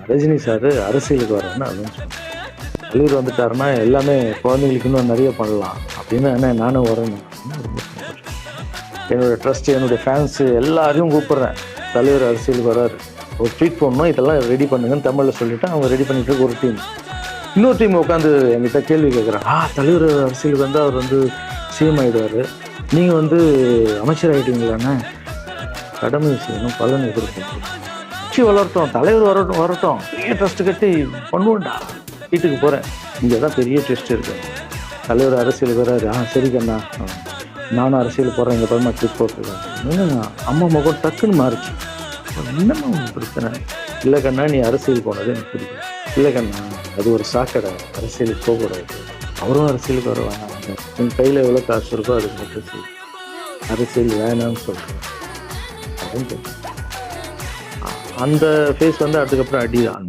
Rajini sir அரசியலுக்கு வரேன்னு announce பண்ணேன். தலைவர் வந்துட்டாருன்னா எல்லாமே குழந்தைங்களுக்கு இன்னும் நிறைய பண்ணலாம் அப்படின்னு என்ன நானும் வரேன். ரொம்ப சந்தோஷம். என்னோட ட்ரஸ்ட், என்னுடைய ஃபேன்ஸு எல்லாரையும் கூப்பிட்றேன். தலைவர் அரசியலுக்கு வராரு, ஒரு ட்வீட் போடணும், இதெல்லாம் ரெடி பண்ணுங்கன்னு தமிழில் சொல்லிவிட்டு அவங்க ரெடி பண்ணிட்டு இருக்க ஒரு டீம். இன்னொரு டீம் உட்காந்து என்கிட்ட கேள்வி கேட்குறாங்க. தலைவர் அரசியலுக்கு வந்து அவர் வந்து சிஎம் ஆகிடுவார், நீங்கள் வந்து அமைச்சர் ஆகிட்டீங்களாண்ணே, கடமை செய்யணும், பலன் எதிர்ப்பு, கட்சி வளர்த்தோம், தலைவர் வரட்டும் பெரிய ட்ரஸ்ட்டு கட்டி பண்ணுவோண்டா. வீட்டுக்கு போகிறேன், இங்கே தான் பெரிய ட்ரஸ்ட் இருக்கு, தலைவர் அரசியலுக்கு வராரு. சரி கண்ணா, நானும் அரசியலுக்கு போகிறேன், எங்கள் பரமா ட்ரிப் போட்டுருக்கேன். என்னங்க அம்மா முகம் டக்குன்னு மாறிச்சு. என்னம்மா உங்களுக்கு பிரச்சனை? இல்லை கண்ணா, நீ அரசியல் போனது எனக்கு பிடிக்கும். இல்லை கண்ணா, அது ஒரு சாக்கடை, அரசியலுக்கு போகக்கூடாது, அவரும் அரசியலுக்கு வர வேணாம், உங்கள் கையில் எவ்வளோ காசு இருக்கோ அதுக்கு மட்டும் சரி, அரசியல் வேணாம்னு சொல்கிறேன் அப்படின்னு. அந்த ஃபேஸ் வந்து அதுக்கப்புறம் அடி தான்.